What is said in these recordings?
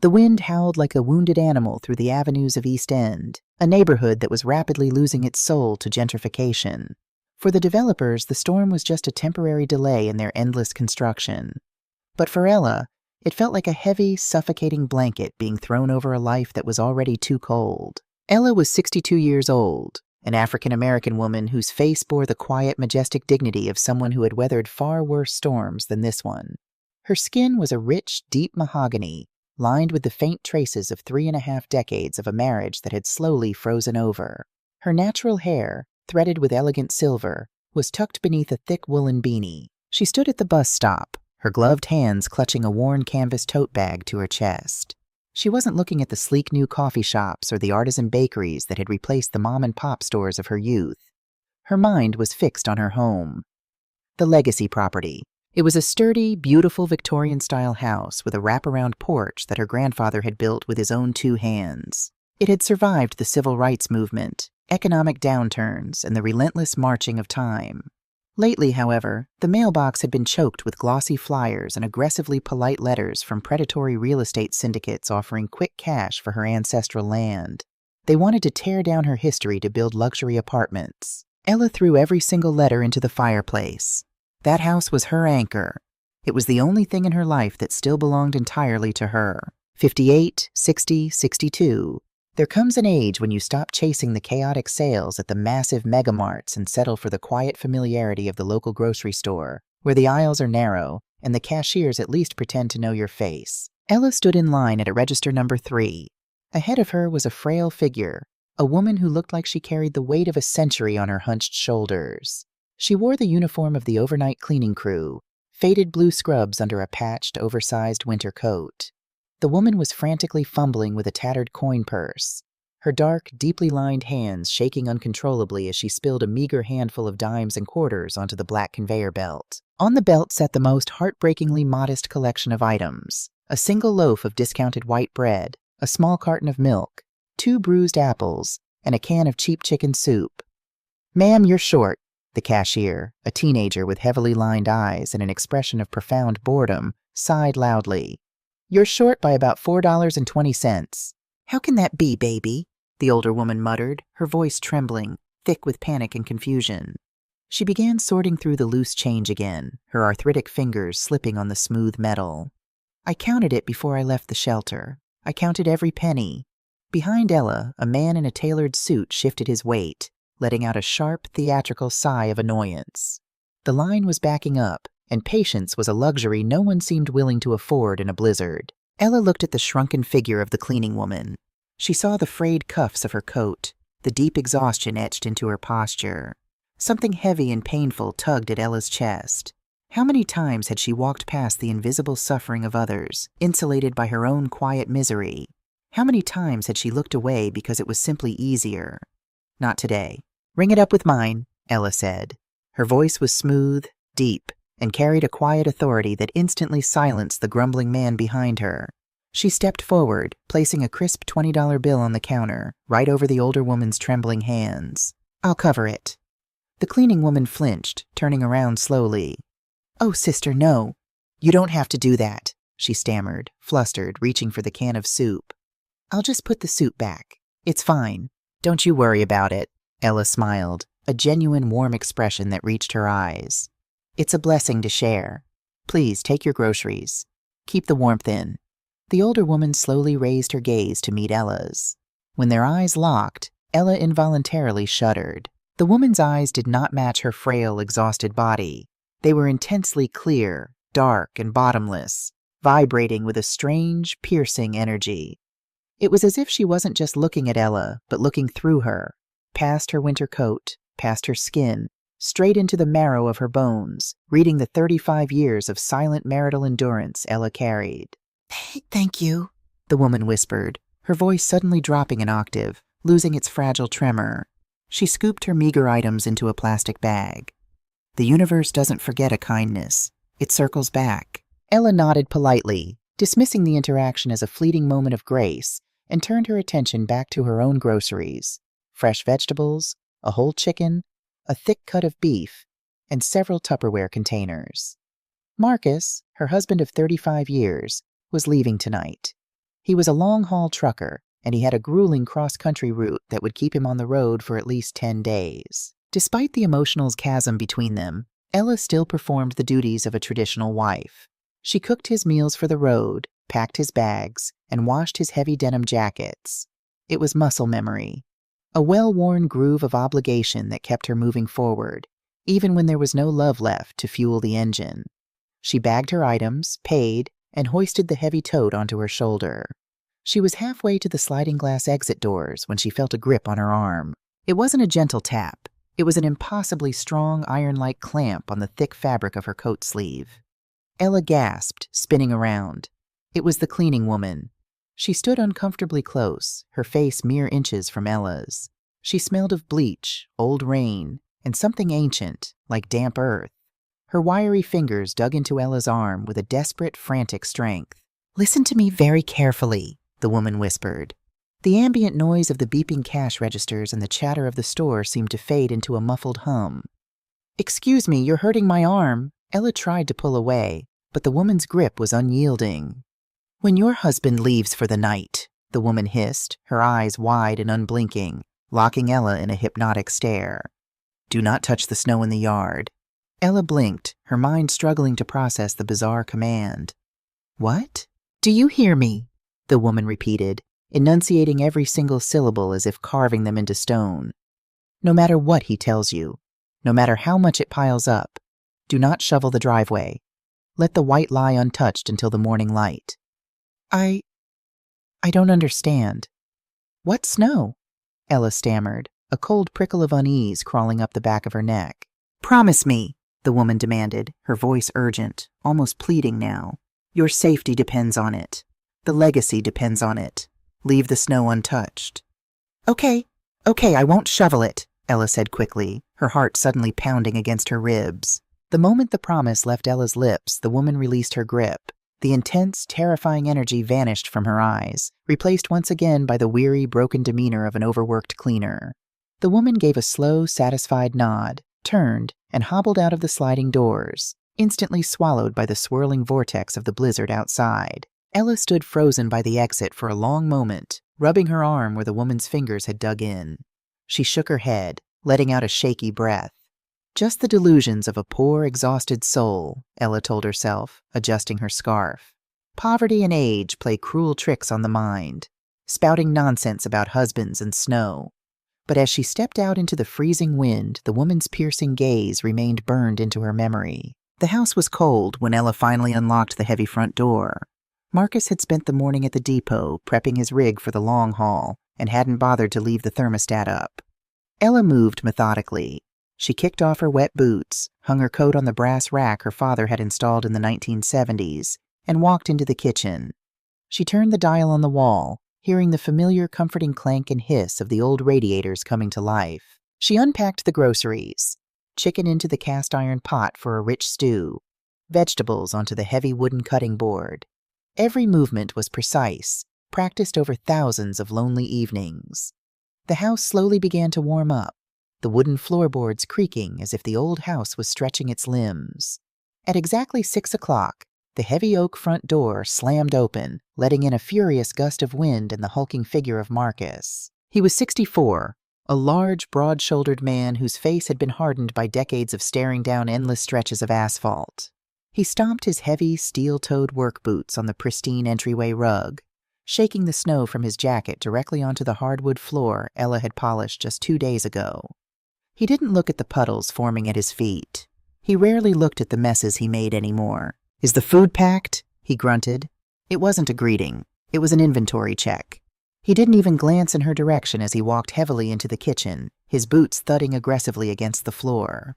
The wind howled like a wounded animal through the avenues of East End, a neighborhood that was rapidly losing its soul to gentrification. For the developers, the storm was just a temporary delay in their endless construction. But for Ella, it felt like a heavy, suffocating blanket being thrown over a life that was already too cold. Ella was 62 years old, an African-American woman whose face bore the quiet, majestic dignity of someone who had weathered far worse storms than this one. Her skin was a rich, deep mahogany, lined with the faint traces of 3.5 decades of a marriage that had slowly frozen over. Her natural hair, threaded with elegant silver, was tucked beneath a thick woolen beanie. She stood at the bus stop, her gloved hands clutching a worn canvas tote bag to her chest. She wasn't looking at the sleek new coffee shops or the artisan bakeries that had replaced the mom-and-pop stores of her youth. Her mind was fixed on her home. The legacy property. It was a sturdy, beautiful Victorian-style house with a wraparound porch that her grandfather had built with his own 2 hands. It had survived the civil rights movement, economic downturns, and the relentless marching of time. Lately, however, the mailbox had been choked with glossy flyers and aggressively polite letters from predatory real estate syndicates offering quick cash for her ancestral land. They wanted to tear down her history to build luxury apartments. Ella threw every single letter into the fireplace. That house was her anchor. It was the only thing in her life that still belonged entirely to her. 58, 60, 62. There comes an age when you stop chasing the chaotic sales at the massive megamarts and settle for the quiet familiarity of the local grocery store, where the aisles are narrow and the cashiers at least pretend to know your face. Ella stood in line at a register number 3. Ahead of her was a frail figure, a woman who looked like she carried the weight of a century on her hunched shoulders. She wore the uniform of the overnight cleaning crew, faded blue scrubs under a patched, oversized winter coat. The woman was frantically fumbling with a tattered coin purse, her dark, deeply lined hands shaking uncontrollably as she spilled a meager handful of dimes and quarters onto the black conveyor belt. On the belt sat the most heartbreakingly modest collection of items: a single loaf of discounted white bread, a small carton of milk, 2 bruised apples, and a can of cheap chicken soup. "Ma'am, you're short," the cashier, a teenager with heavily lined eyes and an expression of profound boredom, sighed loudly. "You're short by about $4.20. "How can that be, baby?" the older woman muttered, her voice trembling, thick with panic and confusion. She began sorting through the loose change again, her arthritic fingers slipping on the smooth metal. "I counted it before I left the shelter. I counted every penny." Behind Ella, a man in a tailored suit shifted his weight, letting out a sharp, theatrical sigh of annoyance. The line was backing up, and patience was a luxury no one seemed willing to afford in a blizzard. Ella looked at the shrunken figure of the cleaning woman. She saw the frayed cuffs of her coat, the deep exhaustion etched into her posture. Something heavy and painful tugged at Ella's chest. How many times had she walked past the invisible suffering of others, insulated by her own quiet misery? How many times had she looked away because it was simply easier? Not today. "Ring it up with mine," Ella said. Her voice was smooth, deep, and carried a quiet authority that instantly silenced the grumbling man behind her. She stepped forward, placing a crisp $20 bill on the counter, right over the older woman's trembling hands. "I'll cover it." The cleaning woman flinched, turning around slowly. "Oh, sister, no. You don't have to do that," she stammered, flustered, reaching for the can of soup. "I'll just put the soup back. It's fine. Don't you worry about it." Ella smiled, a genuine warm expression that reached her eyes. "It's a blessing to share. Please take your groceries. Keep the warmth in." The older woman slowly raised her gaze to meet Ella's. When their eyes locked, Ella involuntarily shuddered. The woman's eyes did not match her frail, exhausted body. They were intensely clear, dark, and bottomless, vibrating with a strange, piercing energy. It was as if she wasn't just looking at Ella, but looking through her, past her winter coat, past her skin, straight into the marrow of her bones, reading the 35 years of silent marital endurance Ella carried. "Thank you," the woman whispered, her voice suddenly dropping an octave, losing its fragile tremor. She scooped her meager items into a plastic bag. "The universe doesn't forget a kindness. It circles back." Ella nodded politely, dismissing the interaction as a fleeting moment of grace, and turned her attention back to her own groceries: fresh vegetables, a whole chicken, a thick cut of beef, and several Tupperware containers. Marcus, her husband of 35 years, was leaving tonight. He was a long-haul trucker, and he had a grueling cross-country route that would keep him on the road for at least 10 days. Despite the emotional chasm between them, Ella still performed the duties of a traditional wife. She cooked his meals for the road, packed his bags, and washed his heavy denim jackets. It was muscle memory, a well-worn groove of obligation that kept her moving forward, even when there was no love left to fuel the engine. She bagged her items, paid, and hoisted the heavy tote onto her shoulder. She was halfway to the sliding glass exit doors when she felt a grip on her arm. It wasn't a gentle tap. It was an impossibly strong, iron-like clamp on the thick fabric of her coat sleeve. Ella gasped, spinning around. It was the cleaning woman. She stood uncomfortably close, her face mere inches from Ella's. She smelled of bleach, old rain, and something ancient, like damp earth. Her wiry fingers dug into Ella's arm with a desperate, frantic strength. "Listen to me very carefully," the woman whispered. The ambient noise of the beeping cash registers and the chatter of the store seemed to fade into a muffled hum. "Excuse me, you're hurting my arm." Ella tried to pull away, but the woman's grip was unyielding. "When your husband leaves for the night," the woman hissed, her eyes wide and unblinking, locking Ella in a hypnotic stare. "Do not touch the snow in the yard." Ella blinked, her mind struggling to process the bizarre command. "What?" "Do you hear me?" the woman repeated, enunciating every single syllable as if carving them into stone. "No matter what he tells you, no matter how much it piles up, do not shovel the driveway. Let the white lie untouched until the morning light." I don't understand." "What snow?" Ella stammered, a cold prickle of unease crawling up the back of her neck. "Promise me," the woman demanded, her voice urgent, almost pleading now. "Your safety depends on it. The legacy depends on it. Leave the snow untouched." Okay, I won't shovel it," Ella said quickly, her heart suddenly pounding against her ribs. The moment the promise left Ella's lips, the woman released her grip. The intense, terrifying energy vanished from her eyes, replaced once again by the weary, broken demeanor of an overworked cleaner. The woman gave a slow, satisfied nod, turned, and hobbled out of the sliding doors, instantly swallowed by the swirling vortex of the blizzard outside. Ella stood frozen by the exit for a long moment, rubbing her arm where the woman's fingers had dug in. She shook her head, letting out a shaky breath. Just the delusions of a poor, exhausted soul, Ella told herself, adjusting her scarf. Poverty and age play cruel tricks on the mind, spouting nonsense about husbands and snow. But as she stepped out into the freezing wind, the woman's piercing gaze remained burned into her memory. The house was cold when Ella finally unlocked the heavy front door. Marcus had spent the morning at the depot, prepping his rig for the long haul, and hadn't bothered to leave the thermostat up. Ella moved methodically. She kicked off her wet boots, hung her coat on the brass rack her father had installed in the 1970s, and walked into the kitchen. She turned the dial on the wall, hearing the familiar comforting clank and hiss of the old radiators coming to life. She unpacked the groceries, chicken into the cast-iron pot for a rich stew, vegetables onto the heavy wooden cutting board. Every movement was precise, practiced over thousands of lonely evenings. The house slowly began to warm up, the wooden floorboards creaking as if the old house was stretching its limbs. At exactly 6 o'clock, the heavy oak front door slammed open, letting in a furious gust of wind and the hulking figure of Marcus. He was 64, a large, broad-shouldered man whose face had been hardened by decades of staring down endless stretches of asphalt. He stomped his heavy, steel-toed work boots on the pristine entryway rug, shaking the snow from his jacket directly onto the hardwood floor Ella had polished just 2 days ago. He didn't look at the puddles forming at his feet. He rarely looked at the messes he made anymore. "Is the food packed?" he grunted. It wasn't a greeting. It was an inventory check. He didn't even glance in her direction as he walked heavily into the kitchen, his boots thudding aggressively against the floor.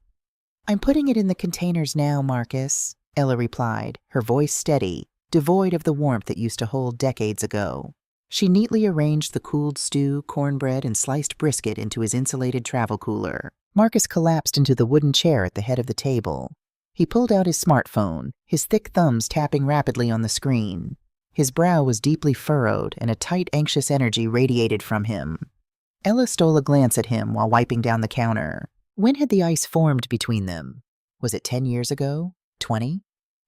"I'm putting it in the containers now, Marcus," Ella replied, her voice steady, devoid of the warmth it used to hold decades ago. She neatly arranged the cooled stew, cornbread, and sliced brisket into his insulated travel cooler. Marcus collapsed into the wooden chair at the head of the table. He pulled out his smartphone, his thick thumbs tapping rapidly on the screen. His brow was deeply furrowed, and a tight, anxious energy radiated from him. Ella stole a glance at him while wiping down the counter. When had the ice formed between them? Was it 10 years ago? 20?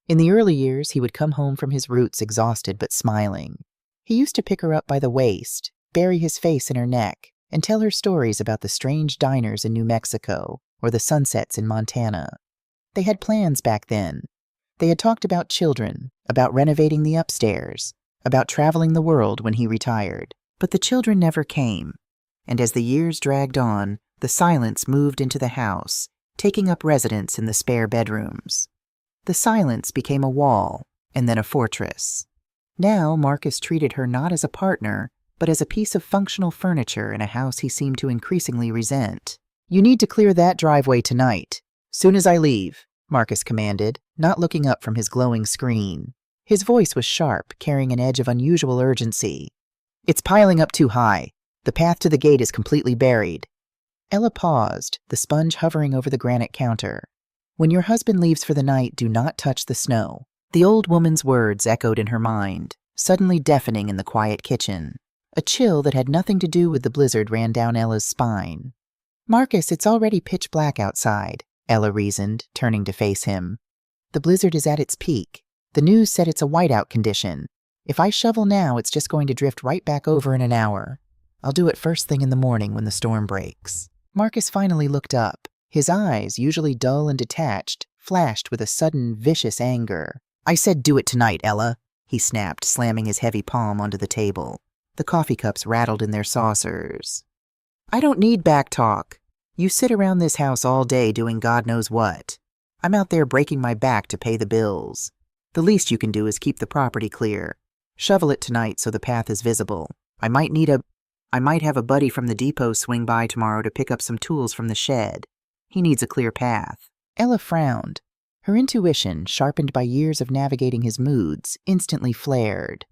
In the early years, he would come home from his routes exhausted but smiling. He used to pick her up by the waist, bury his face in her neck, and tell her stories about the strange diners in New Mexico or the sunsets in Montana. They had plans back then. They had talked about children, about renovating the upstairs, about traveling the world when he retired. But the children never came, and as the years dragged on, the silence moved into the house, taking up residence in the spare bedrooms. The silence became a wall, and then a fortress. Now Marcus treated her not as a partner, but as a piece of functional furniture in a house he seemed to increasingly resent. "You need to clear that driveway tonight, soon as I leave," Marcus commanded, not looking up from his glowing screen. His voice was sharp, carrying an edge of unusual urgency. "It's piling up too high. The path to the gate is completely buried." Ella paused, the sponge hovering over the granite counter. "When your husband leaves for the night, do not touch the snow." The old woman's words echoed in her mind, suddenly deafening in the quiet kitchen. A chill that had nothing to do with the blizzard ran down Ella's spine. "Marcus, it's already pitch black outside," Ella reasoned, turning to face him. "The blizzard is at its peak. The news said it's a whiteout condition. If I shovel now, it's just going to drift right back over in an hour. I'll do it first thing in the morning when the storm breaks." Marcus finally looked up. His eyes, usually dull and detached, flashed with a sudden, vicious anger. "I said do it tonight, Ella," he snapped, slamming his heavy palm onto the table. The coffee cups rattled in their saucers. "I don't need back talk. You sit around this house all day doing God knows what. I'm out there breaking my back to pay the bills. The least you can do is keep the property clear. Shovel it tonight so the path is visible. I might have a buddy from the depot swing by tomorrow to pick up some tools from the shed. He needs a clear path." Ella frowned. Her intuition, sharpened by years of navigating his moods, instantly flared.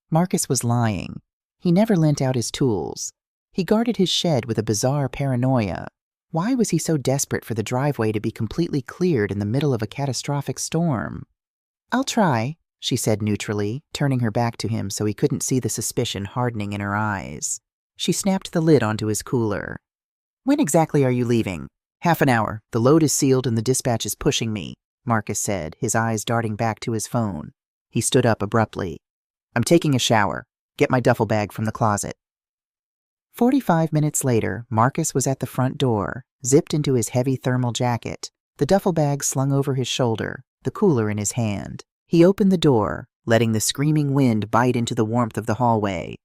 Marcus was lying. He never lent out his tools. He guarded his shed with a bizarre paranoia. Why was he so desperate for the driveway to be completely cleared in the middle of a catastrophic storm? "I'll try," she said neutrally, turning her back to him so he couldn't see the suspicion hardening in her eyes. She snapped the lid onto his cooler. "When exactly are you leaving?" "Half an hour. The load is sealed and the dispatch is pushing me," Marcus said, his eyes darting back to his phone. He stood up abruptly. "I'm taking a shower. Get my duffel bag from the closet." 45 minutes later, Marcus was at the front door, zipped into his heavy thermal jacket, the duffel bag slung over his shoulder, the cooler in his hand. He opened the door, letting the screaming wind bite into the warmth of the hallway.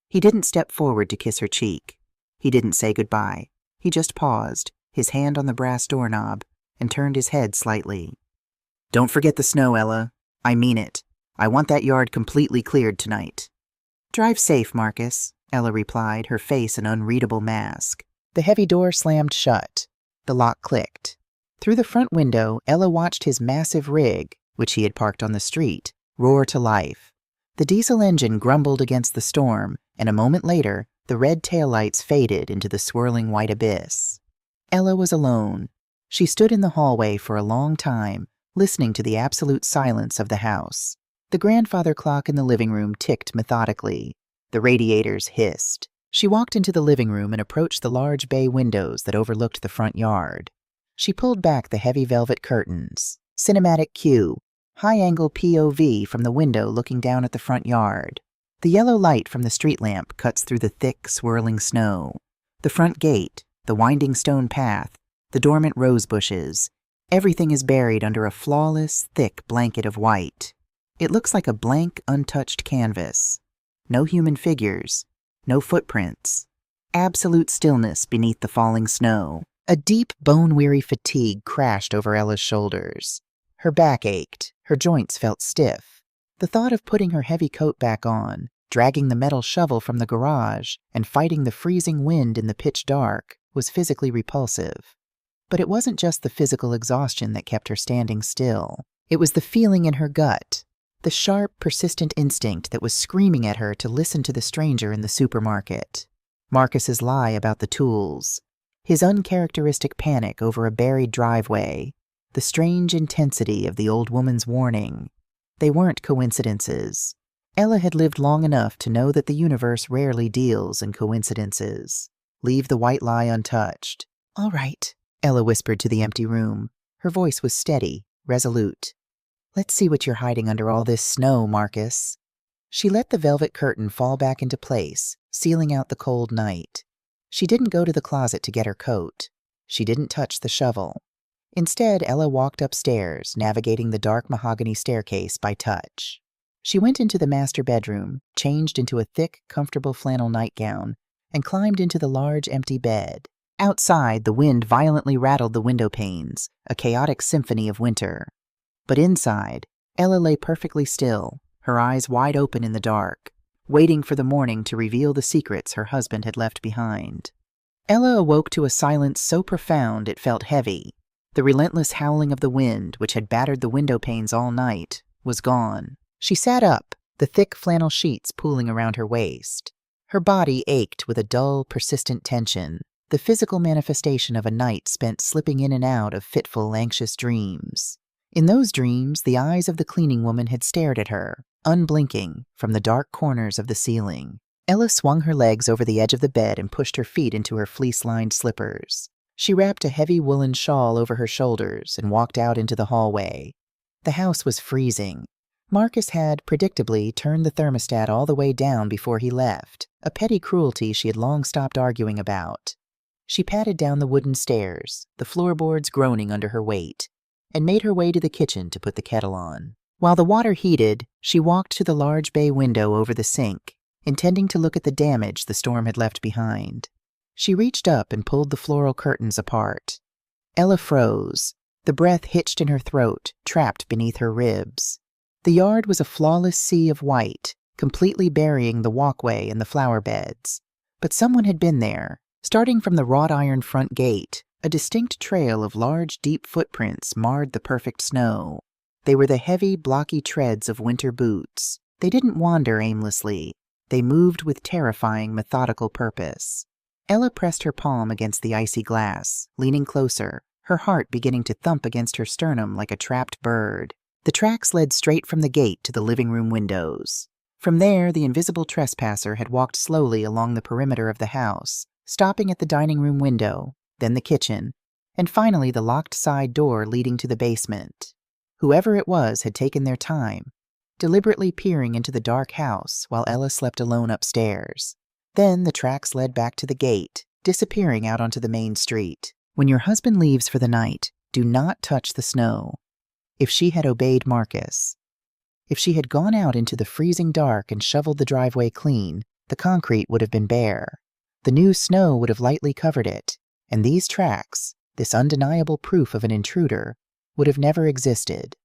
He didn't step forward to kiss her cheek. He didn't say goodbye. He just paused, his hand on the brass doorknob, and turned his head slightly. "Don't forget the snow, Ella. I mean it. I want that yard completely cleared tonight." "Drive safe, Marcus," Ella replied, her face an unreadable mask. The heavy door slammed shut. The lock clicked. Through the front window, Ella watched his massive rig, which he had parked on the street, roar to life. The diesel engine grumbled against the storm, and a moment later, the red taillights faded into the swirling white abyss. Ella was alone. She stood in the hallway for a long time, listening to the absolute silence of the house. The grandfather clock in the living room ticked methodically. The radiators hissed. She walked into the living room and approached the large bay windows that overlooked the front yard. She pulled back the heavy velvet curtains. Cinematic cue. High-angle POV from the window looking down at the front yard. The yellow light from the street lamp cuts through the thick, swirling snow. The front gate, the winding stone path, the dormant rose bushes. Everything is buried under a flawless, thick blanket of white. It looks like a blank, untouched canvas. No human figures. No footprints. Absolute stillness beneath the falling snow. A deep, bone-weary fatigue crashed over Ella's shoulders. Her back ached. Her joints felt stiff. The thought of putting her heavy coat back on, dragging the metal shovel from the garage, and fighting the freezing wind in the pitch dark was physically repulsive. But it wasn't just the physical exhaustion that kept her standing still. It was the feeling in her gut, the sharp, persistent instinct that was screaming at her to listen to the stranger in the supermarket. Marcus's lie about the tools, his uncharacteristic panic over a buried driveway, the strange intensity of the old woman's warning. They weren't coincidences. Ella had lived long enough to know that the universe rarely deals in coincidences. Leave the white lie untouched. "All right," Ella whispered to the empty room. Her voice was steady, resolute. "Let's see what you're hiding under all this snow, Marcus." She let the velvet curtain fall back into place, sealing out the cold night. She didn't go to the closet to get her coat. She didn't touch the shovel. Instead, Ella walked upstairs, navigating the dark mahogany staircase by touch. She went into the master bedroom, changed into a thick, comfortable flannel nightgown, and climbed into the large, empty bed. Outside, the wind violently rattled the window panes, a chaotic symphony of winter. But inside, Ella lay perfectly still, her eyes wide open in the dark, waiting for the morning to reveal the secrets her husband had left behind. Ella awoke to a silence so profound it felt heavy. The relentless howling of the wind, which had battered the window panes all night, was gone. She sat up, the thick flannel sheets pooling around her waist. Her body ached with a dull, persistent tension, the physical manifestation of a night spent slipping in and out of fitful, anxious dreams. In those dreams, the eyes of the cleaning woman had stared at her, unblinking, from the dark corners of the ceiling. Ella swung her legs over the edge of the bed and pushed her feet into her fleece-lined slippers. She wrapped a heavy woolen shawl over her shoulders and walked out into the hallway. The house was freezing. Marcus had, predictably, turned the thermostat all the way down before he left, a petty cruelty she had long stopped arguing about. She patted down the wooden stairs, the floorboards groaning under her weight, and made her way to the kitchen to put the kettle on. While the water heated, she walked to the large bay window over the sink, intending to look at the damage the storm had left behind. She reached up and pulled the floral curtains apart. Ella froze, the breath hitched in her throat, trapped beneath her ribs. The yard was a flawless sea of white, completely burying the walkway and the flower beds. But someone had been there. Starting from the wrought iron front gate, a distinct trail of large, deep footprints marred the perfect snow. They were the heavy, blocky treads of winter boots. They didn't wander aimlessly. They moved with terrifying, methodical purpose. Ella pressed her palm against the icy glass, leaning closer, her heart beginning to thump against her sternum like a trapped bird. The tracks led straight from the gate to the living room windows. From there, the invisible trespasser had walked slowly along the perimeter of the house, stopping at the dining room window, then the kitchen, and finally the locked side door leading to the basement. Whoever it was had taken their time, deliberately peering into the dark house while Ella slept alone upstairs. Then the tracks led back to the gate, disappearing out onto the main street. When your husband leaves for the night, do not touch the snow. If she had obeyed Marcus, if she had gone out into the freezing dark and shoveled the driveway clean, the concrete would have been bare. The new snow would have lightly covered it, and these tracks, this undeniable proof of an intruder, would have never existed.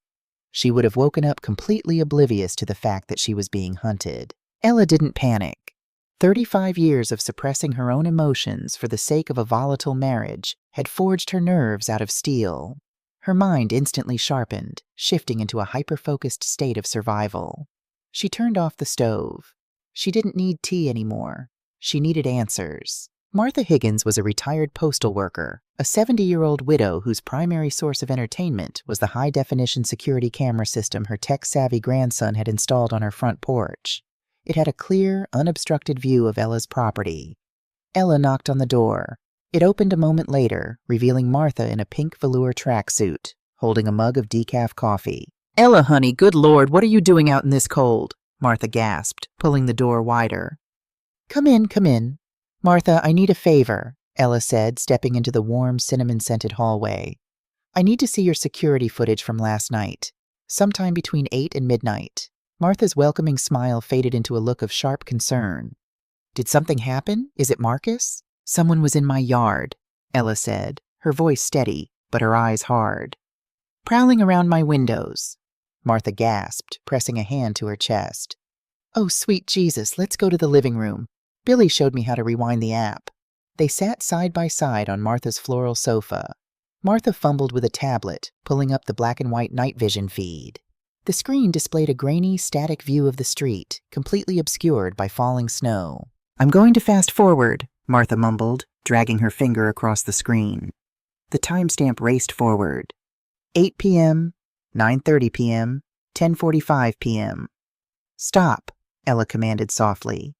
She would have woken up completely oblivious to the fact that she was being hunted. Ella didn't panic. 35 years of suppressing her own emotions for the sake of a volatile marriage had forged her nerves out of steel. Her mind instantly sharpened, shifting into a hyper-focused state of survival. She turned off the stove. She didn't need tea anymore. She needed answers. Martha Higgins was a retired postal worker, a 70-year-old widow whose primary source of entertainment was the high-definition security camera system her tech-savvy grandson had installed on her front porch. It had a clear, unobstructed view of Ella's property. Ella knocked on the door. It opened a moment later, revealing Martha in a pink velour tracksuit, holding a mug of decaf coffee. "Ella, honey, good Lord, what are you doing out in this cold?" Martha gasped, pulling the door wider. Come in, come in." "Martha, I need a favor," Ella said, stepping into the warm, cinnamon-scented hallway. "I need to see your security footage from last night, sometime between 8 and midnight." Martha's welcoming smile faded into a look of sharp concern. "Did something happen? Is it Marcus?" "Someone was in my yard," Ella said, her voice steady, but her eyes hard. "Prowling around my windows." Martha gasped, pressing a hand to her chest. "Oh, sweet Jesus, let's go to the living room. Billy showed me how to rewind the app." They sat side by side on Martha's floral sofa. Martha fumbled with a tablet, pulling up the black and white night vision feed. The screen displayed a grainy, static view of the street, completely obscured by falling snow. "I'm going to fast forward," Martha mumbled, dragging her finger across the screen. The timestamp raced forward. 8 p.m., 9:30 p.m., 10:45 p.m. "Stop," Ella commanded softly.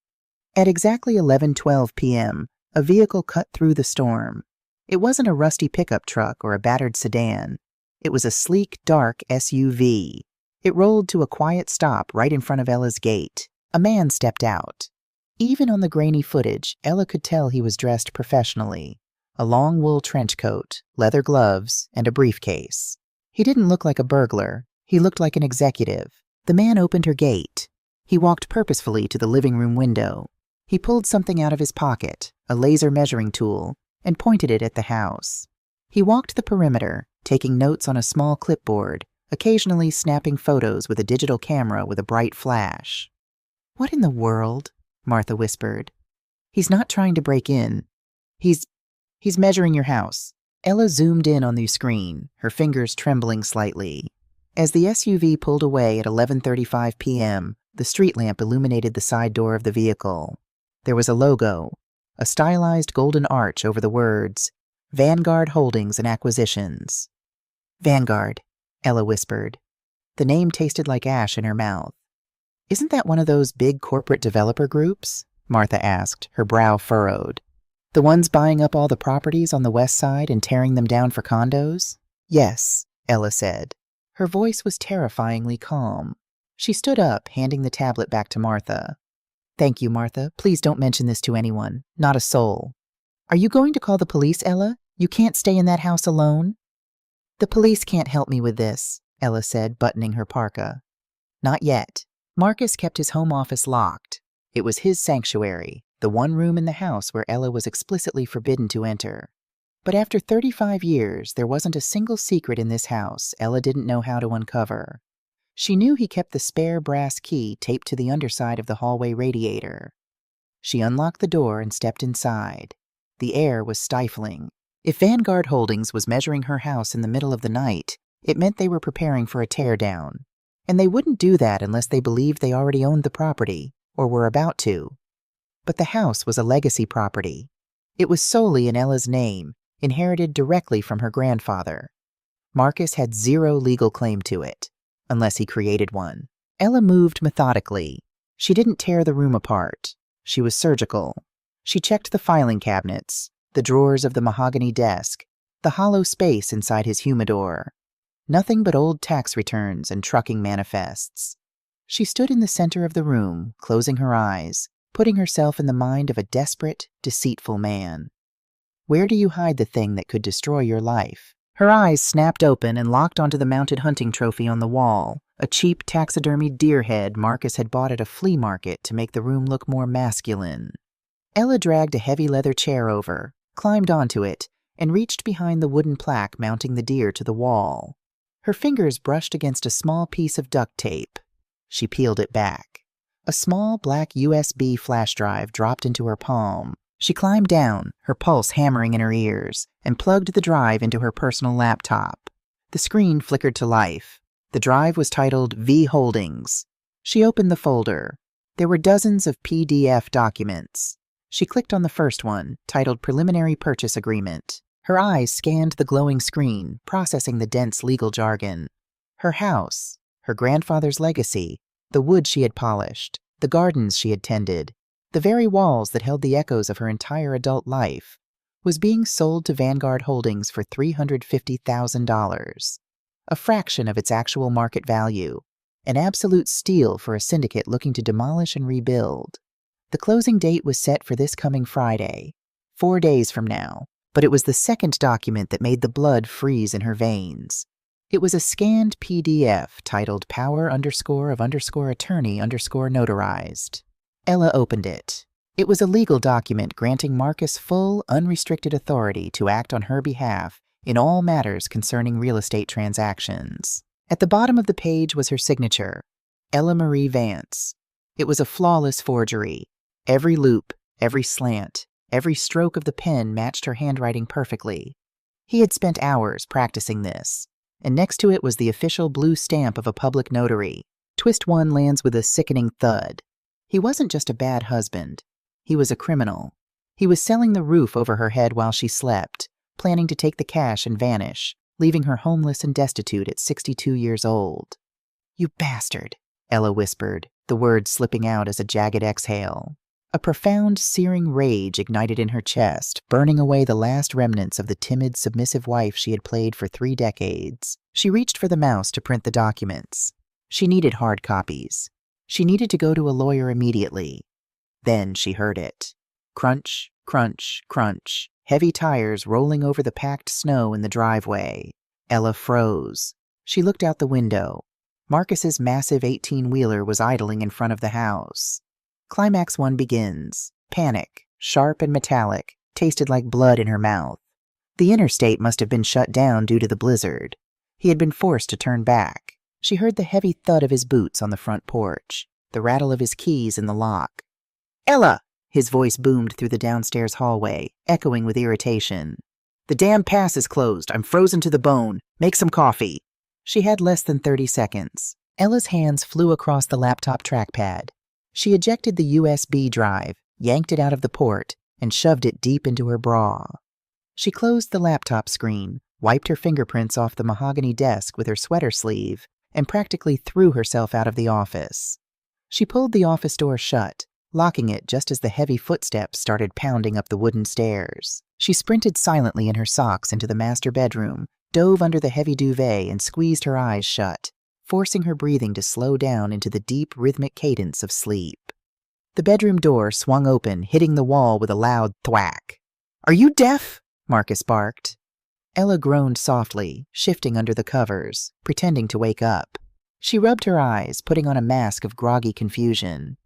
At exactly 11:12 p.m., a vehicle cut through the storm. It wasn't a rusty pickup truck or a battered sedan. It was a sleek, dark SUV. It rolled to a quiet stop right in front of Ella's gate. A man stepped out. Even on the grainy footage, Ella could tell he was dressed professionally. A long wool trench coat, leather gloves, and a briefcase. He didn't look like a burglar. He looked like an executive. The man opened her gate. He walked purposefully to the living room window. He pulled something out of his pocket, a laser measuring tool, and pointed it at the house. He walked the perimeter, taking notes on a small clipboard, occasionally snapping photos with a digital camera with a bright flash. "What in the world?" Martha whispered. "He's not trying to break in. He's measuring your house." Ella zoomed in on the screen, her fingers trembling slightly. As the SUV pulled away at 11:35 p.m., the street lamp illuminated the side door of the vehicle. There was a logo, a stylized golden arch over the words, Vanguard Holdings and Acquisitions. "Vanguard," Ella whispered. The name tasted like ash in her mouth. "Isn't that one of those big corporate developer groups?" Martha asked, her brow furrowed. "The ones buying up all the properties on the west side and tearing them down for condos?" "Yes," Ella said. Her voice was terrifyingly calm. She stood up, handing the tablet back to Martha. "Thank you, Martha. Please don't mention this to anyone. Not a soul." "Are you going to call the police, Ella? You can't stay in that house alone." "The police can't help me with this," Ella said, buttoning her parka. "Not yet." Marcus kept his home office locked. It was his sanctuary, the one room in the house where Ella was explicitly forbidden to enter. But after 35 years, there wasn't a single secret in this house Ella didn't know how to uncover. She knew he kept the spare brass key taped to the underside of the hallway radiator. She unlocked the door and stepped inside. The air was stifling. If Vanguard Holdings was measuring her house in the middle of the night, it meant they were preparing for a teardown. And they wouldn't do that unless they believed they already owned the property, or were about to. But the house was a legacy property. It was solely in Ella's name, inherited directly from her grandfather. Marcus had zero legal claim to it, unless he created one. Ella moved methodically. She didn't tear the room apart. She was surgical. She checked the filing cabinets, the drawers of the mahogany desk, the hollow space inside his humidor. Nothing but old tax returns and trucking manifests. She stood in the center of the room, closing her eyes, putting herself in the mind of a desperate, deceitful man. Where do you hide the thing that could destroy your life? Her eyes snapped open and locked onto the mounted hunting trophy on the wall, a cheap taxidermied deer head Marcus had bought at a flea market to make the room look more masculine. Ella dragged a heavy leather chair over, climbed onto it, and reached behind the wooden plaque mounting the deer to the wall. Her fingers brushed against a small piece of duct tape. She peeled it back. A small black USB flash drive dropped into her palm. She climbed down, her pulse hammering in her ears, and plugged the drive into her personal laptop. The screen flickered to life. The drive was titled V Holdings. She opened the folder. There were dozens of PDF documents. She clicked on the first one, titled Preliminary Purchase Agreement. Her eyes scanned the glowing screen, processing the dense legal jargon. Her house, her grandfather's legacy, the wood she had polished, the gardens she had tended, the very walls that held the echoes of her entire adult life, was being sold to Vanguard Holdings for $350,000, a fraction of its actual market value, an absolute steal for a syndicate looking to demolish and rebuild. The closing date was set for this coming Friday, 4 days from now, but it was the second document that made the blood freeze in her veins. It was a scanned PDF titled Power_of_attorney_notarized. Ella opened it. It was a legal document granting Marcus full, unrestricted authority to act on her behalf in all matters concerning real estate transactions. At the bottom of the page was her signature, Ella Marie Vance. It was a flawless forgery. Every loop, every slant, every stroke of the pen matched her handwriting perfectly. He had spent hours practicing this, and next to it was the official blue stamp of a public notary. Twist one lands with a sickening thud. He wasn't just a bad husband. He was a criminal. He was selling the roof over her head while she slept, planning to take the cash and vanish, leaving her homeless and destitute at 62 years old. "You bastard," Ella whispered, the words slipping out as a jagged exhale. A profound, searing rage ignited in her chest, burning away the last remnants of the timid, submissive wife she had played for 3 decades. She reached for the mouse to print the documents. She needed hard copies. She needed to go to a lawyer immediately. Then she heard it. Crunch, crunch, crunch. Heavy tires rolling over the packed snow in the driveway. Ella froze. She looked out the window. Marcus's massive 18-wheeler was idling in front of the house. Climax 1 begins. Panic, sharp and metallic, tasted like blood in her mouth. The interstate must have been shut down due to the blizzard. He had been forced to turn back. She heard the heavy thud of his boots on the front porch, the rattle of his keys in the lock. "Ella!" His voice boomed through the downstairs hallway, echoing with irritation. "The damn pass is closed. I'm frozen to the bone. Make some coffee." She had less than 30 seconds. Ella's hands flew across the laptop trackpad. She ejected the USB drive, yanked it out of the port, and shoved it deep into her bra. She closed the laptop screen, wiped her fingerprints off the mahogany desk with her sweater sleeve, and practically threw herself out of the office. She pulled the office door shut, locking it just as the heavy footsteps started pounding up the wooden stairs. She sprinted silently in her socks into the master bedroom, dove under the heavy duvet, and squeezed her eyes shut, forcing her breathing to slow down into the deep, rhythmic cadence of sleep. The bedroom door swung open, hitting the wall with a loud thwack. "Are you deaf?" Marcus barked. Ella groaned softly, shifting under the covers, pretending to wake up. She rubbed her eyes, putting on a mask of groggy confusion.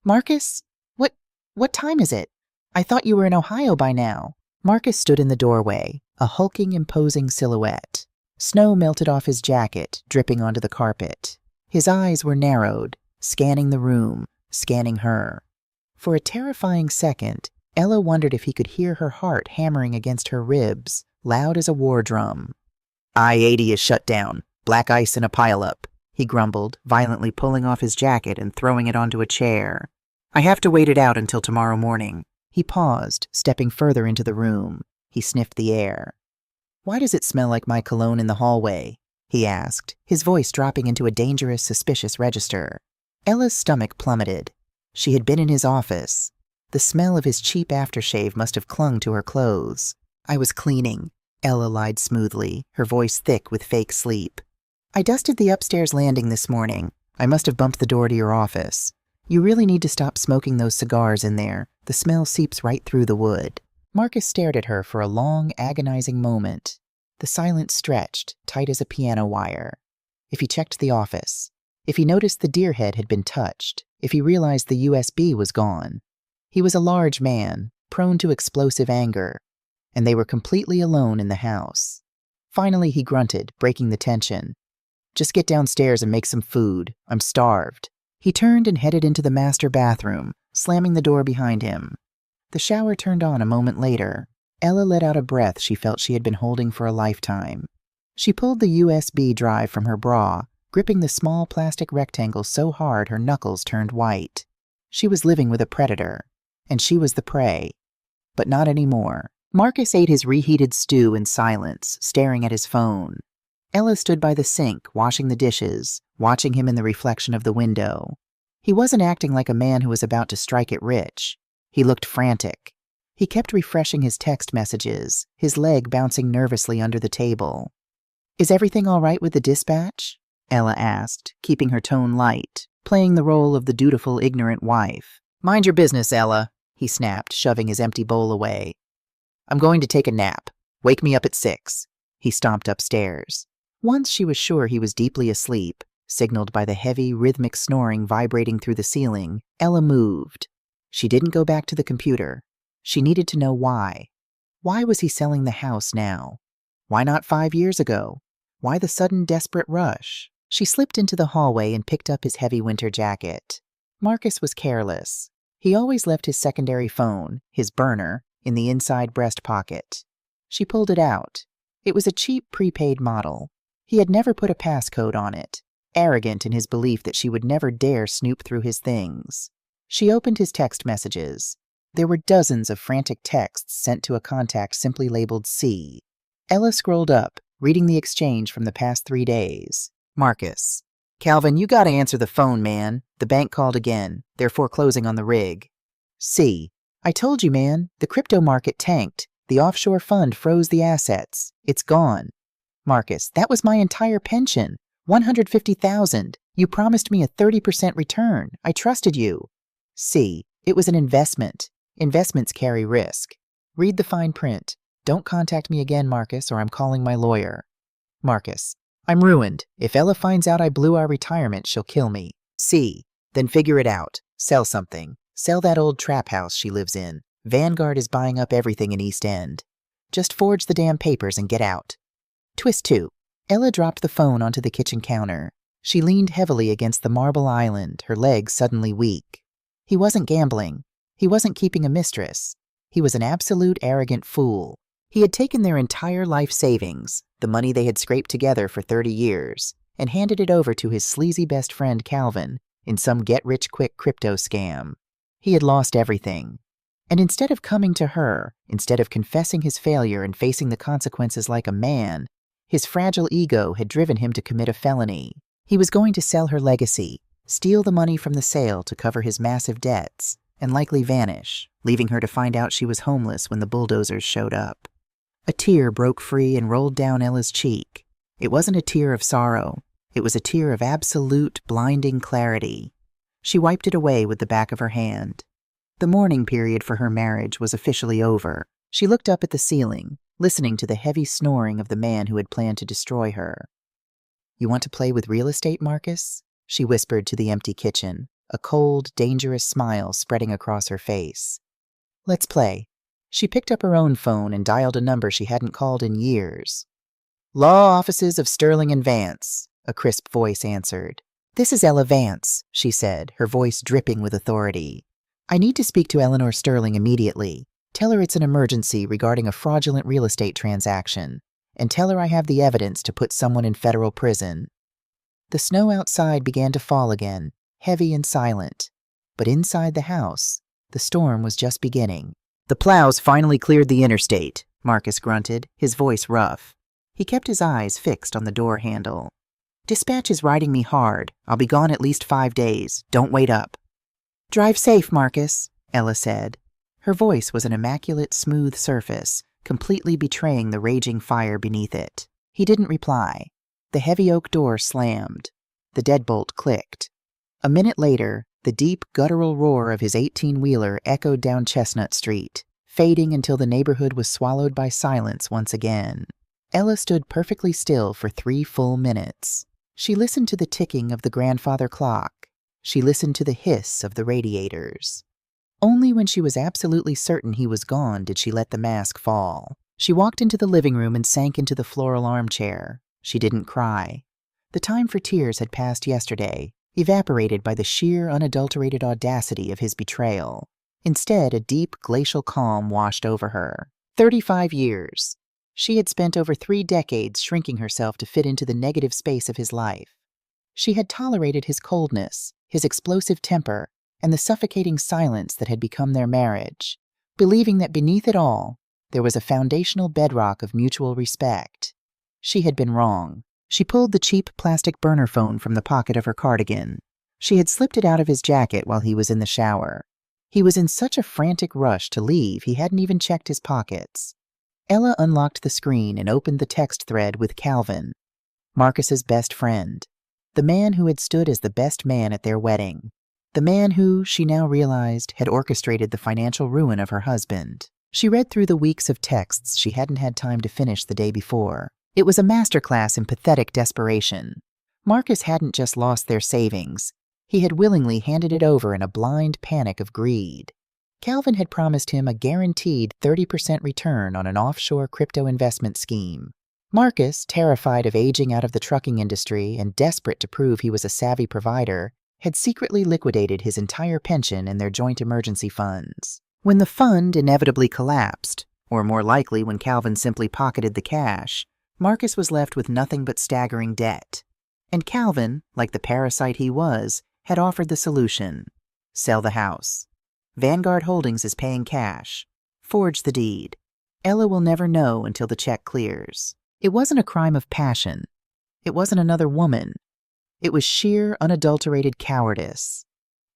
"Marcus? What time is it? I thought you were in Ohio by now." Marcus stood in the doorway, a hulking, imposing silhouette. Snow melted off his jacket, dripping onto the carpet. His eyes were narrowed, scanning the room, scanning her. For a terrifying second, Ella wondered if he could hear her heart hammering against her ribs, loud as a war drum. "I-80 is shut down. Black ice in a pileup," he grumbled, violently pulling off his jacket and throwing it onto a chair. "I have to wait it out until tomorrow morning." He paused, stepping further into the room. He sniffed the air. "Why does it smell like my cologne in the hallway?" he asked, his voice dropping into a dangerous, suspicious register. Ella's stomach plummeted. She had been in his office. The smell of his cheap aftershave must have clung to her clothes. "I was cleaning," Ella lied smoothly, her voice thick with fake sleep. "I dusted the upstairs landing this morning. I must have bumped the door to your office. You really need to stop smoking those cigars in there. The smell seeps right through the wood." Marcus stared at her for a long, agonizing moment. The silence stretched, tight as a piano wire. If he checked the office, if he noticed the deer head had been touched, if he realized the USB was gone. He was a large man, prone to explosive anger, and they were completely alone in the house. Finally, he grunted, breaking the tension. "Just get downstairs and make some food. I'm starved." He turned and headed into the master bathroom, slamming the door behind him. The shower turned on a moment later. Ella let out a breath she felt she had been holding for a lifetime. She pulled the USB drive from her bra, gripping the small plastic rectangle so hard her knuckles turned white. She was living with a predator, and she was the prey. But not anymore. Marcus ate his reheated stew in silence, staring at his phone. Ella stood by the sink, washing the dishes, watching him in the reflection of the window. He wasn't acting like a man who was about to strike it rich. He looked frantic. He kept refreshing his text messages, his leg bouncing nervously under the table. "Is everything all right with the dispatch?" Ella asked, keeping her tone light, playing the role of the dutiful, ignorant wife. "Mind your business, Ella," he snapped, shoving his empty bowl away. "I'm going to take a nap. Wake me up at 6. He stomped upstairs. Once she was sure he was deeply asleep, signaled by the heavy, rhythmic snoring vibrating through the ceiling, Ella moved. She didn't go back to the computer. She needed to know why. Why was he selling the house now? Why not 5 years ago? Why the sudden desperate rush? She slipped into the hallway and picked up his heavy winter jacket. Marcus was careless. He always left his secondary phone, his burner, in the inside breast pocket. She pulled it out. It was a cheap prepaid model. He had never put a passcode on it, arrogant in his belief that she would never dare snoop through his things. She opened his text messages. There were dozens of frantic texts sent to a contact simply labeled C. Ella scrolled up, reading the exchange from the past 3 days. Marcus: "Calvin, you gotta answer the phone, man. The bank called again. They're foreclosing on the rig." C: "I told you, man. The crypto market tanked. The offshore fund froze the assets. It's gone." Marcus: "That was my entire pension. $150,000. You promised me a 30% return. I trusted you. C. It was an investment. Investments carry risk. Read the fine print. Don't contact me again, Marcus, or I'm calling my lawyer. Marcus. I'm ruined. If Ella finds out I blew our retirement, she'll kill me. C. Then figure it out. Sell something. Sell that old trap house she lives in. Vanguard is buying up everything in East End. Just forge the damn papers and get out. Twist 2. Ella dropped the phone onto the kitchen counter. She leaned heavily against the marble island, her legs suddenly weak. He wasn't gambling. He wasn't keeping a mistress. He was an absolute arrogant fool. He had taken their entire life savings, the money they had scraped together for 30 years, and handed it over to his sleazy best friend Calvin in some get-rich-quick crypto scam. He had lost everything. And instead of coming to her, instead of confessing his failure and facing the consequences like a man, his fragile ego had driven him to commit a felony. He was going to sell her legacy, steal the money from the sale to cover his massive debts, and likely vanish, leaving her to find out she was homeless when the bulldozers showed up. A tear broke free and rolled down Ella's cheek. It wasn't a tear of sorrow. It was a tear of absolute, blinding clarity. She wiped it away with the back of her hand. The mourning period for her marriage was officially over. She looked up at the ceiling, listening to the heavy snoring of the man who had planned to destroy her. You want to play with real estate, Marcus? She whispered to the empty kitchen, a cold, dangerous smile spreading across her face. Let's play. She picked up her own phone and dialed a number she hadn't called in years. Law offices of Sterling and Vance, a crisp voice answered. This is Ella Vance, she said, her voice dripping with authority. I need to speak to Eleanor Sterling immediately. Tell her it's an emergency regarding a fraudulent real estate transaction, and tell her I have the evidence to put someone in federal prison. The snow outside began to fall again, heavy and silent. But inside the house, the storm was just beginning. The plows finally cleared the interstate, Marcus grunted, his voice rough. He kept his eyes fixed on the door handle. Dispatch is riding me hard. I'll be gone at least 5 days. Don't wait up. Drive safe, Marcus, Ella said. Her voice was an immaculate, smooth surface, completely betraying the raging fire beneath it. He didn't reply. The heavy oak door slammed. The deadbolt clicked. A minute later, the deep, guttural roar of his 18-wheeler echoed down Chestnut Street, fading until the neighborhood was swallowed by silence once again. Ella stood perfectly still for 3 full minutes. She listened to the ticking of the grandfather clock. She listened to the hiss of the radiators. Only when she was absolutely certain he was gone did she let the mask fall. She walked into the living room and sank into the floral armchair. She didn't cry. The time for tears had passed yesterday, evaporated by the sheer, unadulterated audacity of his betrayal. Instead, a deep, glacial calm washed over her. 35 years. She had spent over 3 decades shrinking herself to fit into the negative space of his life. She had tolerated his coldness, his explosive temper, and the suffocating silence that had become their marriage, believing that beneath it all, there was a foundational bedrock of mutual respect. She had been wrong. She pulled the cheap plastic burner phone from the pocket of her cardigan. She had slipped it out of his jacket while he was in the shower. He was in such a frantic rush to leave he hadn't even checked his pockets. Ella unlocked the screen and opened the text thread with Calvin, Marcus's best friend, the man who had stood as the best man at their wedding, the man who, she now realized, had orchestrated the financial ruin of her husband. She read through the weeks of texts she hadn't had time to finish the day before. It was a masterclass in pathetic desperation. Marcus hadn't just lost their savings. He had willingly handed it over in a blind panic of greed. Calvin had promised him a guaranteed 30% return on an offshore crypto investment scheme. Marcus, terrified of aging out of the trucking industry and desperate to prove he was a savvy provider, had secretly liquidated his entire pension and their joint emergency funds. When the fund inevitably collapsed, or more likely when Calvin simply pocketed the cash, Marcus was left with nothing but staggering debt. And Calvin, like the parasite he was, had offered the solution. Sell the house. Vanguard Holdings is paying cash. Forge the deed. Ella will never know until the check clears. It wasn't a crime of passion. It wasn't another woman. It was sheer, unadulterated cowardice.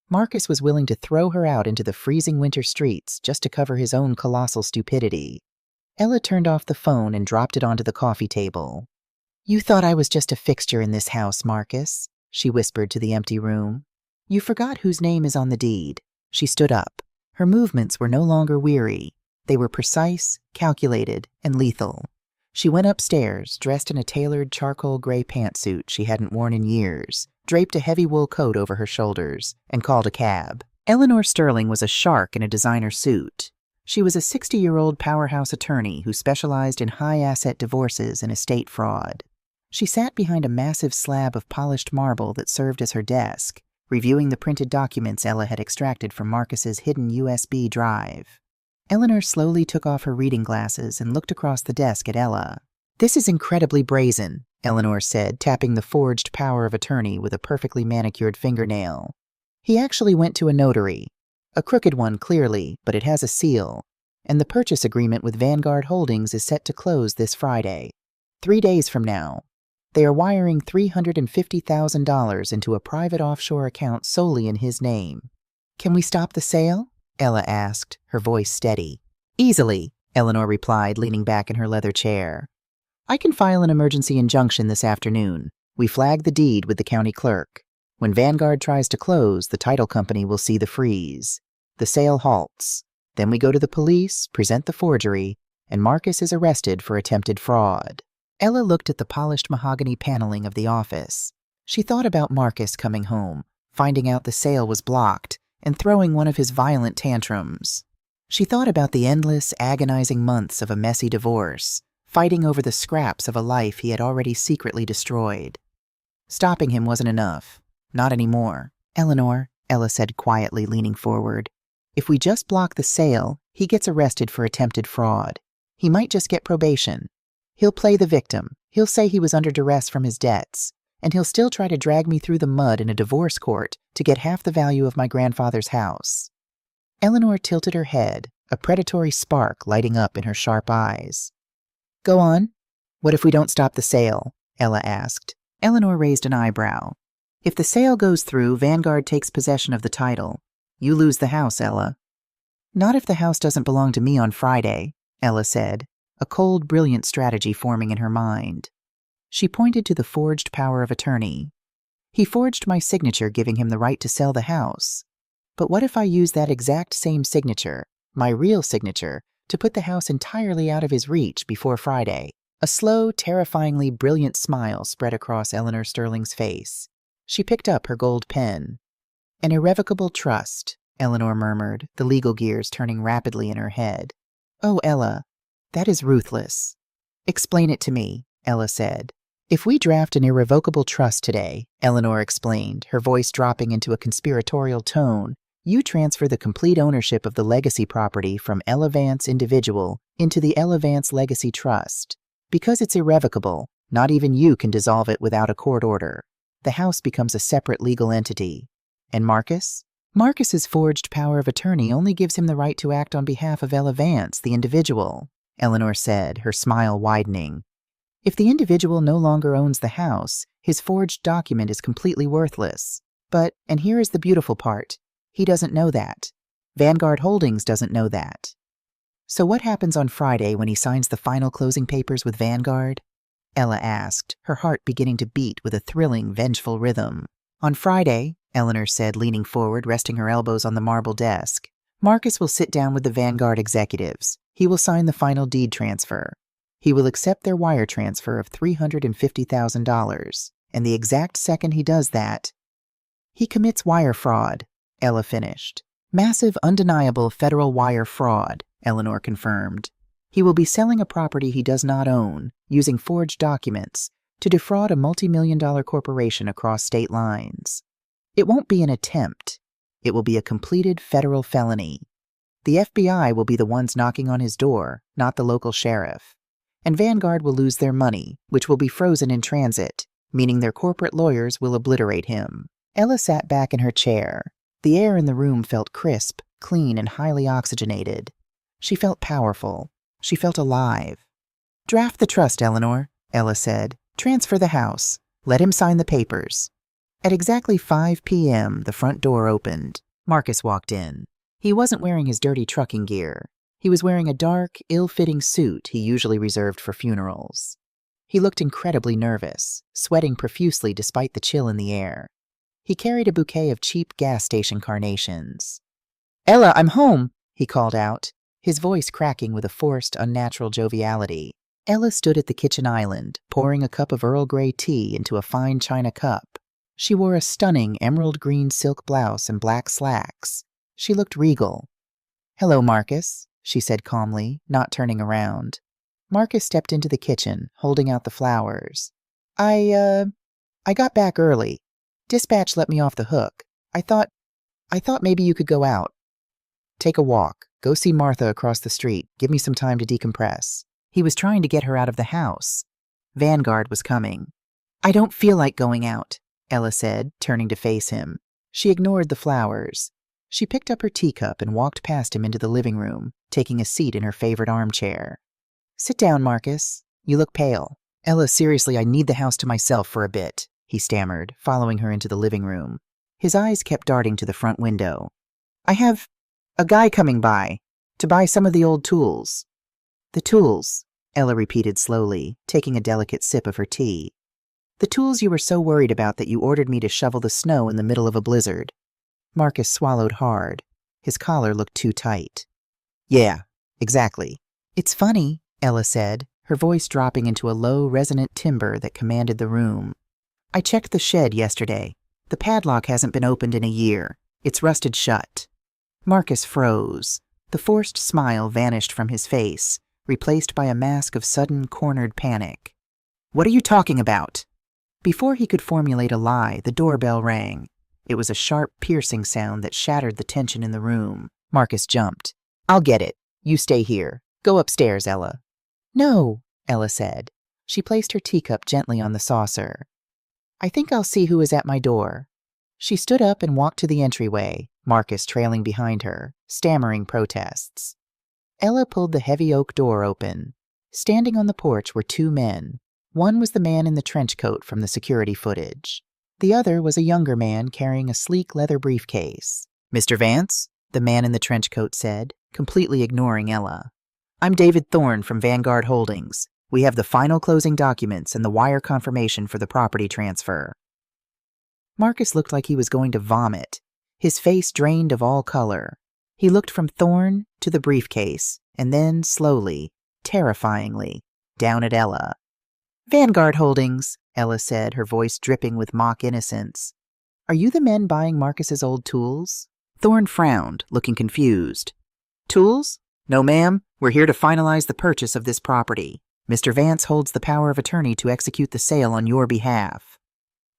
Marcus was willing to throw her out into the freezing winter streets just to cover his own colossal stupidity. Ella turned off the phone and dropped it onto the coffee table. You thought I was just a fixture in this house, Marcus. she whispered to the empty room. You forgot whose name is on the deed. She stood up. Her movements were no longer weary. They were precise, calculated, and lethal. She went upstairs, dressed in a tailored charcoal gray pantsuit she hadn't worn in years, draped a heavy wool coat over her shoulders, and called a cab. Eleanor Sterling was a shark in a designer suit. She was a 60-year-old powerhouse attorney who specialized in high-asset divorces and estate fraud. She sat behind a massive slab of polished marble that served as her desk, reviewing the printed documents Ella had extracted from Marcus's hidden USB drive. Eleanor slowly took off her reading glasses and looked across the desk at Ella. This is incredibly brazen, Eleanor said, tapping the forged power of attorney with a perfectly manicured fingernail. He actually went to a notary. A crooked one, clearly, but it has a seal, and the purchase agreement with Vanguard Holdings is set to close this Friday, 3 days from now. They are wiring $350,000 into a private offshore account solely in his name. Can we stop the sale? Ella asked, her voice steady. Easily, Eleanor replied, leaning back in her leather chair. I can file an emergency injunction this afternoon. We flag the deed with the county clerk. When Vanguard tries to close, the title company will see the freeze. The sale halts. Then we go to the police, present the forgery, and Marcus is arrested for attempted fraud. Ella looked at the polished mahogany paneling of the office. She thought about Marcus coming home, finding out the sale was blocked, and throwing one of his violent tantrums. She thought about the endless, agonizing months of a messy divorce, fighting over the scraps of a life he had already secretly destroyed. Stopping him wasn't enough. Not anymore. Eleanor, Ella said quietly, leaning forward. If we just block the sale, he gets arrested for attempted fraud. He might just get probation. He'll play the victim. He'll say he was under duress from his debts. And he'll still try to drag me through the mud in a divorce court to get half the value of my grandfather's house. Eleanor tilted her head, a predatory spark lighting up in her sharp eyes. Go on. What if we don't stop the sale? Ella asked. Eleanor raised an eyebrow. If the sale goes through, Vanguard takes possession of the title. You lose the house, Ella. Not if the house doesn't belong to me on Friday, Ella said, a cold, brilliant strategy forming in her mind. She pointed to the forged power of attorney. He forged my signature, giving him the right to sell the house. But what if I use that exact same signature, my real signature, to put the house entirely out of his reach before Friday? A slow, terrifyingly brilliant smile spread across Eleanor Sterling's face. She picked up her gold pen. An irrevocable trust, Eleanor murmured, the legal gears turning rapidly in her head. Oh, Ella, that is ruthless. Explain it to me, Ella said. If we draft an irrevocable trust today, Eleanor explained, her voice dropping into a conspiratorial tone, you transfer the complete ownership of the legacy property from Ella Vance individual into the Ella Vance Legacy Trust. Because it's irrevocable, not even you can dissolve it without a court order. The house becomes a separate legal entity. And Marcus? Marcus's forged power of attorney only gives him the right to act on behalf of Ella Vance, the individual, Eleanor said, her smile widening. If the individual no longer owns the house, his forged document is completely worthless. But, and here is the beautiful part, he doesn't know that. Vanguard Holdings doesn't know that. So what happens on Friday when he signs the final closing papers with Vanguard? Ella asked, her heart beginning to beat with a thrilling, vengeful rhythm. On Friday, Eleanor said, leaning forward, resting her elbows on the marble desk, Marcus will sit down with the Vanguard executives. He will sign the final deed transfer. He will accept their wire transfer of $350,000, and the exact second he does that, he commits wire fraud, Ella finished. Massive, undeniable federal wire fraud, Eleanor confirmed. He will be selling a property he does not own, using forged documents, to defraud a multi-million-dollar corporation across state lines. It won't be an attempt. It will be a completed federal felony. The FBI will be the ones knocking on his door, not the local sheriff. And Vanguard will lose their money, which will be frozen in transit, meaning their corporate lawyers will obliterate him. Ella sat back in her chair. The air in the room felt crisp, clean, and highly oxygenated. She felt powerful. She felt alive. Draft the trust, Eleanor, Ella said. Transfer the house. Let him sign the papers. At exactly 5 p.m., the front door opened. Marcus walked in. He wasn't wearing his dirty trucking gear. He was wearing a dark, ill-fitting suit he usually reserved for funerals. He looked incredibly nervous, sweating profusely despite the chill in the air. He carried a bouquet of cheap gas station carnations. "Ella, I'm home," he called out, his voice cracking with a forced, unnatural joviality. Ella stood at the kitchen island, pouring a cup of Earl Grey tea into a fine china cup. She wore a stunning emerald green silk blouse and black slacks. She looked regal. "Hello, Marcus," she said calmly, not turning around. Marcus stepped into the kitchen, holding out the flowers. I got back early. Dispatch let me off the hook. I thought maybe you could go out. Take a walk. Go see Martha across the street. Give me some time to decompress." He was trying to get her out of the house. Vanguard was coming. "I don't feel like going out," Ella said, turning to face him. She ignored the flowers. She picked up her teacup and walked past him into the living room, taking a seat in her favorite armchair. "Sit down, Marcus. You look pale." "Ella, seriously, I need the house to myself for a bit," he stammered, following her into the living room. His eyes kept darting to the front window. "I have a guy coming by to buy some of the old tools." "The tools," Ella repeated slowly, taking a delicate sip of her tea. "The tools you were so worried about that you ordered me to shovel the snow in the middle of a blizzard." Marcus swallowed hard. His collar looked too tight. "Yeah, exactly." "It's funny," Ella said, her voice dropping into a low, resonant timbre that commanded the room. "I checked the shed yesterday. The padlock hasn't been opened in a year. It's rusted shut." Marcus froze. The forced smile vanished from his face, replaced by a mask of sudden, cornered panic. "What are you talking about?" Before he could formulate a lie, the doorbell rang. It was a sharp, piercing sound that shattered the tension in the room. Marcus jumped. "I'll get it. You stay here. Go upstairs, Ella." "No," Ella said. She placed her teacup gently on the saucer. "I think I'll see who is at my door." She stood up and walked to the entryway, Marcus trailing behind her, stammering protests. Ella pulled the heavy oak door open. Standing on the porch were two men. One was the man in the trench coat from the security footage. The other was a younger man carrying a sleek leather briefcase. "Mr. Vance?" the man in the trench coat said, completely ignoring Ella. "I'm David Thorne from Vanguard Holdings. We have the final closing documents and the wire confirmation for the property transfer." Marcus looked like he was going to vomit. His face drained of all color. He looked from Thorne to the briefcase, and then, slowly, terrifyingly, down at Ella. "Vanguard Holdings," Ella said, her voice dripping with mock innocence. "Are you the men buying Marcus's old tools?" Thorne frowned, looking confused. "Tools? No, ma'am. We're here to finalize the purchase of this property. Mr. Vance holds the power of attorney to execute the sale on your behalf."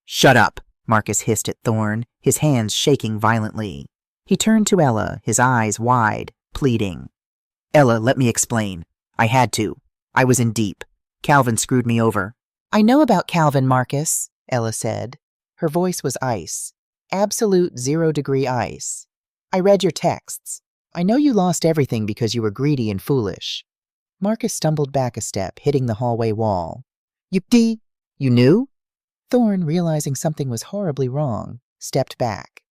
"Shut up," Marcus hissed at Thorne, his hands shaking violently. He turned to Ella, his eyes wide, pleading. "Ella, let me explain. I had to. I was in deep. Calvin screwed me over." "I know about Calvin, Marcus," Ella said. Her voice was ice. Absolute 0-degree ice. "I read your texts. I know you lost everything because you were greedy and foolish." Marcus stumbled back a step, hitting the hallway wall. You knew?" Thorne, realizing something was horribly wrong, stepped back.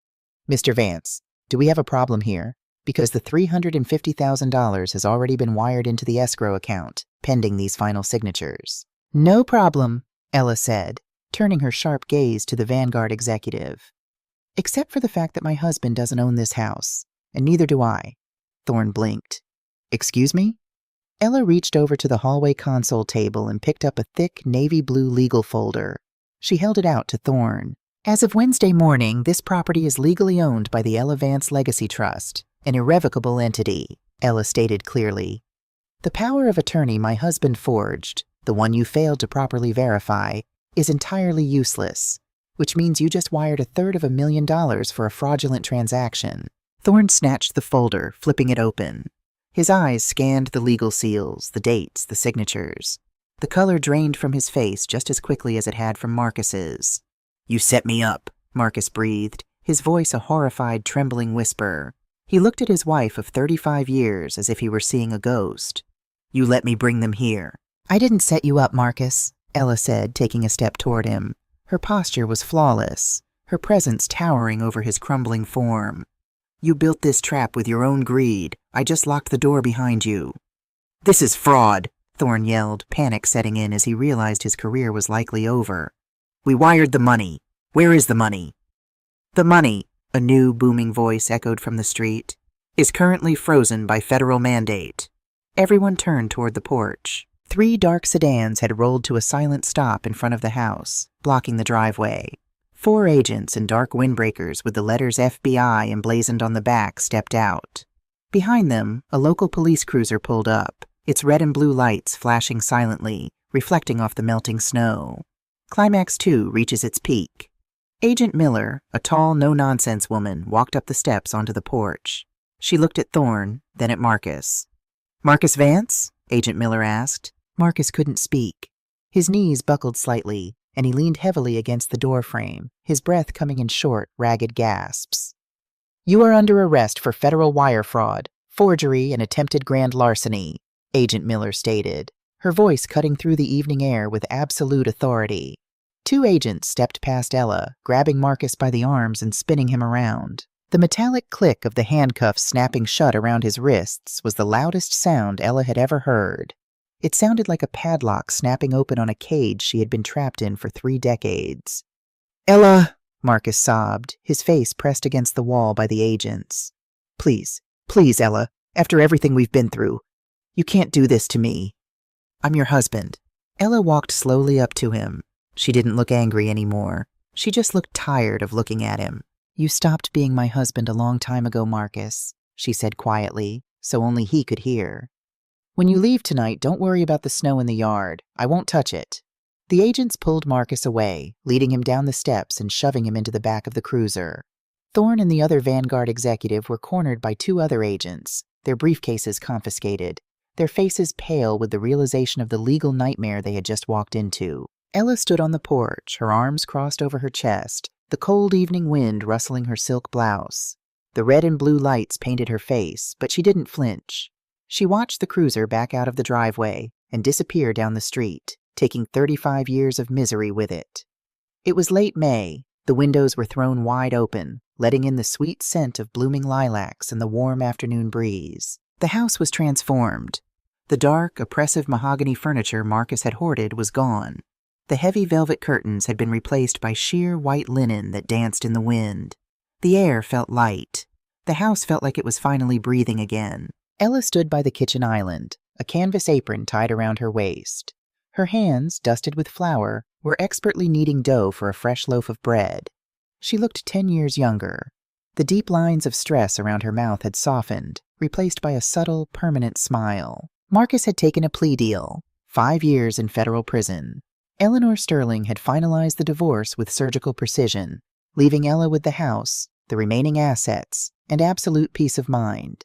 "Mr. Vance, do we have a problem here? Because the $350,000 has already been wired into the escrow account, pending these final signatures." "No problem," Ella said, turning her sharp gaze to the Vanguard executive. "Except for the fact that my husband doesn't own this house, and neither do I." Thorne blinked. "Excuse me?" Ella reached over to the hallway console table and picked up a thick navy blue legal folder. She held it out to Thorne. "As of Wednesday morning, this property is legally owned by the Ella Vance Legacy Trust, an irrevocable entity," Ella stated clearly. "The power of attorney my husband forged, the one you failed to properly verify, is entirely useless, which means you just wired $350,000 for a fraudulent transaction." Thorne snatched the folder, flipping it open. His eyes scanned the legal seals, the dates, the signatures. The color drained from his face just as quickly as it had from Marcus's. "You set me up," Marcus breathed, his voice a horrified, trembling whisper. He looked at his wife of 35 years as if he were seeing a ghost. "You let me bring them here." "I didn't set you up, Marcus," Ella said, taking a step toward him. Her posture was flawless, her presence towering over his crumbling form. "You built this trap with your own greed. I just locked the door behind you." "This is fraud," Thorne yelled, panic setting in as he realized his career was likely over. "We wired the money. Where is the money?" "The money," a new booming voice echoed from the street, "is currently frozen by federal mandate." Everyone turned toward the porch. 3 dark sedans had rolled to a silent stop in front of the house, blocking the driveway. 4 agents in dark windbreakers with the letters FBI emblazoned on the back stepped out. Behind them, a local police cruiser pulled up, its red and blue lights flashing silently, reflecting off the melting snow. Climax 2 reaches its peak. Agent Miller, a tall, no-nonsense woman, walked up the steps onto the porch. She looked at Thorne, then at Marcus. "Marcus Vance?" Agent Miller asked. Marcus couldn't speak. His knees buckled slightly, and he leaned heavily against the doorframe, his breath coming in short, ragged gasps. "You are under arrest for federal wire fraud, forgery, and attempted grand larceny," Agent Miller stated, her voice cutting through the evening air with absolute authority. 2 agents stepped past Ella, grabbing Marcus by the arms and spinning him around. The metallic click of the handcuffs snapping shut around his wrists was the loudest sound Ella had ever heard. It sounded like a padlock snapping open on a cage she had been trapped in for 3 decades. "Ella," Marcus sobbed, his face pressed against the wall by the agents. Please, Ella, after everything we've been through. You can't do this to me. I'm your husband." Ella walked slowly up to him. She didn't look angry anymore. She just looked tired of looking at him. "You stopped being my husband a long time ago, Marcus," she said quietly, so only he could hear. "When you leave tonight, don't worry about the snow in the yard. I won't touch it." The agents pulled Marcus away, leading him down the steps and shoving him into the back of the cruiser. Thorne and the other Vanguard executive were cornered by 2 other agents, their briefcases confiscated, their faces pale with the realization of the legal nightmare they had just walked into. Ella stood on the porch, her arms crossed over her chest, the cold evening wind rustling her silk blouse. The red and blue lights painted her face, but she didn't flinch. She watched the cruiser back out of the driveway and disappear down the street, taking 35 years of misery with it. It was late May. The windows were thrown wide open, letting in the sweet scent of blooming lilacs and the warm afternoon breeze. The house was transformed. The dark, oppressive mahogany furniture Marcus had hoarded was gone. The heavy velvet curtains had been replaced by sheer white linen that danced in the wind. The air felt light. The house felt like it was finally breathing again. Ella stood by the kitchen island, a canvas apron tied around her waist. Her hands, dusted with flour, were expertly kneading dough for a fresh loaf of bread. She looked 10 years younger. The deep lines of stress around her mouth had softened, replaced by a subtle, permanent smile. Marcus had taken a plea deal, 5 years in federal prison. Eleanor Sterling had finalized the divorce with surgical precision, leaving Ella with the house, the remaining assets, and absolute peace of mind.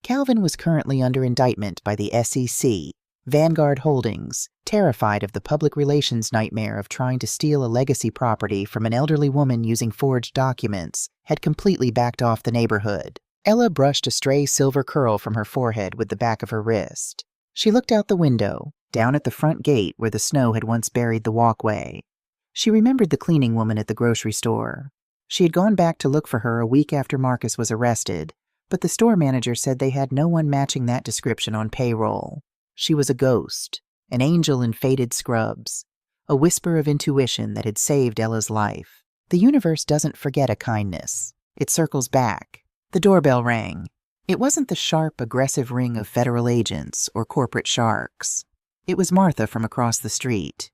Calvin was currently under indictment by the SEC. Vanguard Holdings, terrified of the public relations nightmare of trying to steal a legacy property from an elderly woman using forged documents, had completely backed off the neighborhood. Ella brushed a stray silver curl from her forehead with the back of her wrist. She looked out the window, down at the front gate where the snow had once buried the walkway. She remembered the cleaning woman at the grocery store. She had gone back to look for her a week after Marcus was arrested, but the store manager said they had no one matching that description on payroll. She was a ghost, an angel in faded scrubs, a whisper of intuition that had saved Ella's life. The universe doesn't forget a kindness. It circles back. The doorbell rang. It wasn't the sharp, aggressive ring of federal agents or corporate sharks. It was Martha from across the street.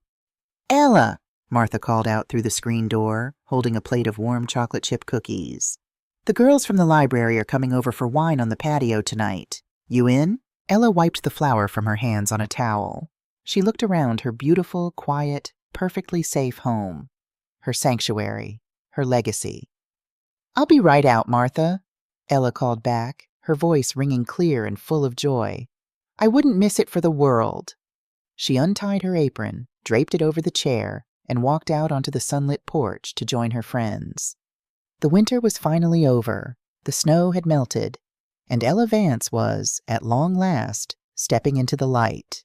"Ella!" Martha called out through the screen door, holding a plate of warm chocolate chip cookies. "The girls from the library are coming over for wine on the patio tonight. You in?" Ella wiped the flour from her hands on a towel. She looked around her beautiful, quiet, perfectly safe home. Her sanctuary. Her legacy. "I'll be right out, Martha," Ella called back, her voice ringing clear and full of joy. "I wouldn't miss it for the world." She untied her apron, draped it over the chair, and walked out onto the sunlit porch to join her friends. The winter was finally over, the snow had melted, and Ella Vance was, at long last, stepping into the light.